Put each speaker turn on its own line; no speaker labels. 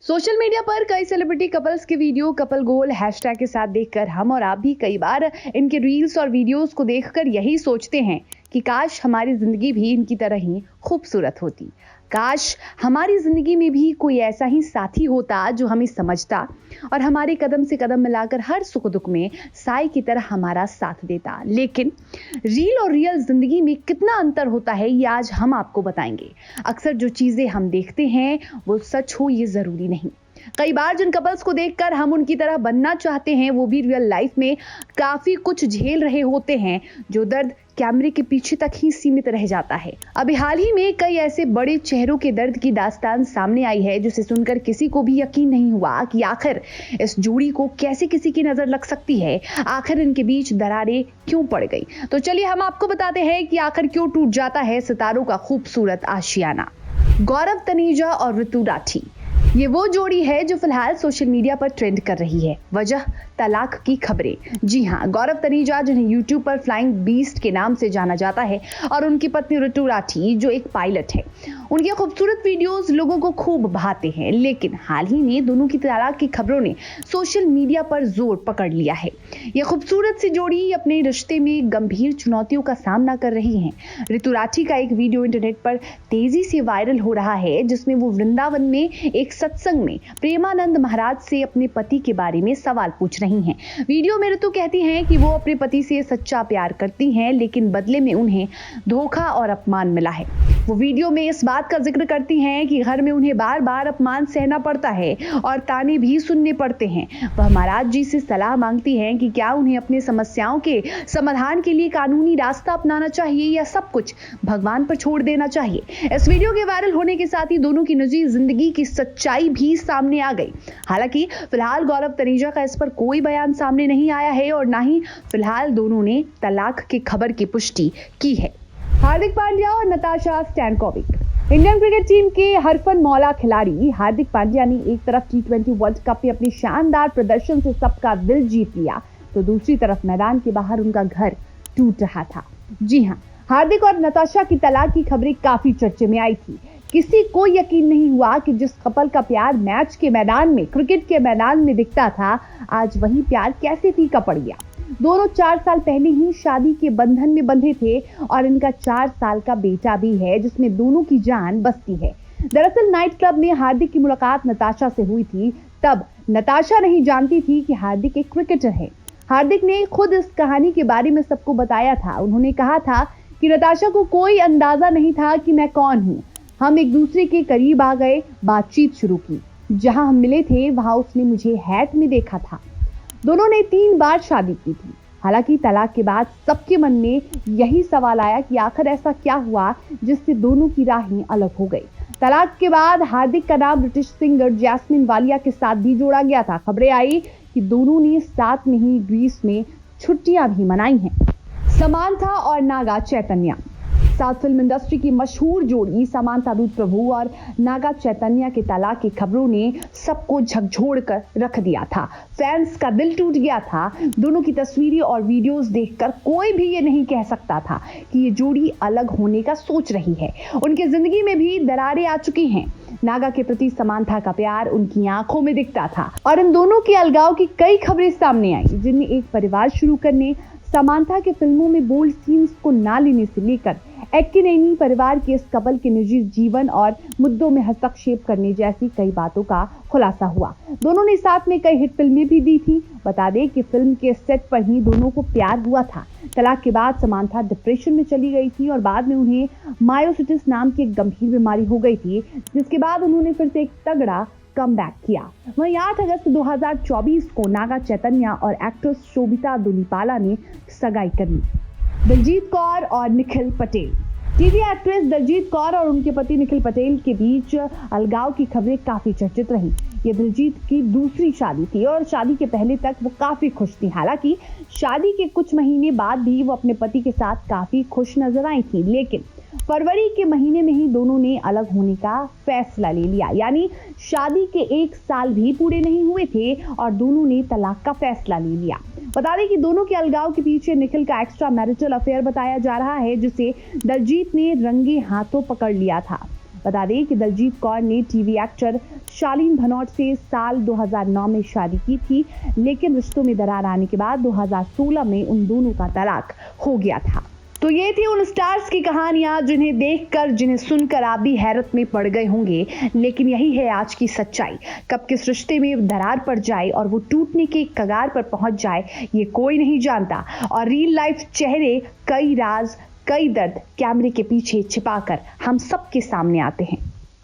Social media पर कई celebrity couples के वीडियो कपल गोल हैशटैग के साथ देखकर हम और आप भी कई बार इनके रील्स और वीडियोस को देखकर यही सोचते हैं कि काश हमारी जिंदगी भी इनकी तरह ही खूबसूरत होती। काश हमारी जिंदगी में भी कोई ऐसा ही साथी होता जो हमें समझता और हमारे कदम से कदम मिलाकर हर सुख दुख में साई की तरह हमारा साथ देता। लेकिन रील और रियल जिंदगी में कितना अंतर होता है ये आज हम आपको बताएंगे। अक्सर जो चीजें हम देखते हैं वो सच हो ये जरूरी नहीं। कई बार जिन कपल्स को देखकर हम उनकी तरह बनना चाहते हैं वो भी रियल लाइफ में काफी कुछ झेल रहे होते हैं जो दर्द कैमरे के पीछे तक ही सीमित रह जाता है। अभी हाल ही में कई ऐसे बड़े चेहरों के दर्द की दास्तान सामने आई है जिसे सुनकर किसी को भी यकीन नहीं हुआ कि आखिर इस जोड़ी को कैसे किसी की नजर लग सकती है, आखिर इनके बीच दरारें क्यों पड़ गई। तो चलिए हम आपको बताते हैं कि आखिर क्यों टूट जाता है सितारों का खूबसूरत आशियाना। गौरव तनेजा और ऋतु राठी ये वो जोड़ी है जो फिलहाल सोशल मीडिया पर ट्रेंड कर रही है। वजह तलाक की खबरें। जी हाँ, गौरव तनेजा जिन्हें यूट्यूब पर फ्लाइंग बीस्ट के नाम से जाना जाता है और उनकी पत्नी ऋतु राठी जो एक पायलट है, उनके खूबसूरत वीडियोस लोगों को खूब भाते हैं। लेकिन हाल ही में दोनों की तलाक की खबरों ने सोशल मीडिया पर जोर पकड़ लिया है। यह खूबसूरत सी जोड़ी अपने रिश्ते में गंभीर चुनौतियों का सामना कर रही है। ऋतु राठी का एक वीडियो इंटरनेट पर तेजी से वायरल हो रहा है जिसमें वो वृंदावन में एक सत्संग में प्रेमानंद महाराज से अपने पति के बारे में सवाल पूछ रही हैं। वीडियो में ऋतु कहती हैं कि वो अपने पति से सच्चा प्यार करती हैं लेकिन बदले में उन्हें धोखा और अपमान मिला है। वो वीडियो में इस बात का जिक्र करती हैं कि घर में उन्हें बार बार अपमान सहना पड़ता है और ताने भी सुनने पड़ते हैं। वह महाराज जी से सलाह मांगती हैं कि क्या उन्हें अपनी समस्याओं के समाधान के लिए कानूनी रास्ता अपनाना चाहिए या सब कुछ भगवान पर छोड़ देना चाहिए। इस वीडियो के वायरल होने के साथ ही दोनों की निजी जिंदगी की सच्चाई भी सामने आ गई। हालांकि फिलहाल गौरव तनेजा का इस पर कोई बयान सामने नहीं आया है और ना ही फिलहाल दोनों ने तलाक की खबर की पुष्टि की है। हार्दिक पांड्या और Natasha Stankovic. Indian cricket team के हरफन मौला खिलाड़ी हार्दिक पांड्या ने एक तरफ T20 वर्ल्ड कप में अपने शानदार प्रदर्शन से सबका दिल जीत लिया तो दूसरी तरफ मैदान के बाहर उनका घर टूट रहा था। जी हाँ, हार्दिक और नताशा की तलाक की खबरें काफी चर्चे में आई थी। किसी को यकीन नहीं हुआ कि जिस कपल का प्यार मैच के मैदान में, क्रिकेट के मैदान में दिखता था, आज वही प्यार कैसे फीका पड़ गया। दोनों 4 साल पहले ही शादी के बंधन में बंधे थे और इनका 4 साल का बेटा भी है जिसमें दोनों की जान बसती है। दरअसल नाइट क्लब में हार्दिक की मुलाकात नताशा से हुई थी। तब नताशा नहीं जानती थी कि हार्दिक एक क्रिकेटर है। हार्दिक ने खुद इस कहानी के बारे में सबको बताया था। उन्होंने कहा था कि नताशा को कोई अंदाजा नहीं था कि मैं कौन हूँ। हम एक दूसरे के करीब आ गए, बातचीत शुरू की। जहां हम मिले थे वहां उसने मुझे हैट में देखा था। दोनों ने 3 बार शादी की थी। हालांकि तलाक के बाद सबके मन में यही सवाल आया कि आखिर ऐसा क्या हुआ जिससे दोनों की राहें अलग हो गई। तलाक के बाद हार्दिक का नाम ब्रिटिश सिंगर जैस्मिन वालिया के साथ भी जोड़ा गया था। खबरें आई कि दोनों ने साथ में ही ग्रीस में छुट्टियां भी मनाई हैं। समांथा और Naga Chaitanya. South film industry की मशहूर जोड़ी समांथा रूथ प्रभु और नागा चैतन्य के तलाक की खबरों ने सबको झकझोर कर रख दिया था। फैंस का दिल टूट गया था। दोनों की तस्वीरें और वीडियोस देखकर कोई भी ये नहीं कह सकता था कि ये जोड़ी अलग होने का सोच रही है। उनकी जिंदगी में भी दरारें आ चुकी हैं। नागा के प्रति समांथा का प्यार उनकी आंखों में दिखता था और इन दोनों के अलगाव की कई खबरें सामने आई जिनमें एक परिवार शुरू करने, समांथा के फिल्मों में बोल्ड सीन्स को ना लेने से लेकर एक्किनेनी परिवार के इस कपल के निजी जीवन और मुद्दों में हस्तक्षेप करने जैसी कई बातों का खुलासा हुआ। दोनों ने साथ में कई हिट फिल्में भी दी थी। बता दें कि फिल्म के सेट पर ही दोनों को प्यार हुआ था। तलाक के बाद समांथा डिप्रेशन में चली गई थी और बाद में उन्हें मायोसिटिस नाम की एक गंभीर बीमारी हो गई थी जिसके बाद उन्होंने फिर से एक तगड़ा कमबैक किया। वहीं 8 अगस्त 2024 को नागा चैतन्य और एक्ट्रेस शोभिता दुलीपाला ने सगाई कर ली। दिलजीत कौर और निखिल पटेल। टीवी एक्ट्रेस दिलजीत कौर और उनके पति निखिल पटेल के बीच अलगाव की खबरें काफी चर्चित रहीं। ये दिलजीत की दूसरी शादी थी और शादी के पहले तक वो काफी खुश थी। हालांकि शादी के कुछ महीने बाद भी वो अपने पति के साथ काफी खुश नजर आई थी। लेकिन फरवरी के महीने में ही दोनों ने अलग होने का फैसला ले लिया। यानी शादी के 1 साल भी पूरे नहीं हुए थे और दोनों ने तलाक का फैसला ले लिया। बता दें कि दोनों के अलगाव के पीछे निखिल का एक्स्ट्रा मैरिटल अफेयर बताया जा रहा है जिसे दिलजीत ने रंगे हाथों पकड़ लिया था। बता दें कि दलजीत कौर ने टीवी एक्टर शालीन भनोट से साल 2009 में शादी की थी, लेकिन रिश्तों में दरार आने के बाद 2016 में उन दोनों का तलाक हो गया था। तो ये थी उन स्टार्स की कहानियां जिन्हें देखकर, जिन्हें सुनकर आप भी हैरत में पड़ गए होंगे। लेकिन यही है आज की सच्चाई। कब किस रिश्ते में दरार पड़ जाए और वो टूटने के कगार पर पहुंच जाए, ये कोई नहीं जानता। और रियल लाइफ चेहरे, कई राज, कई दर्द कैमरे के पीछे छिपाकर हम सबके सामने आते हैं।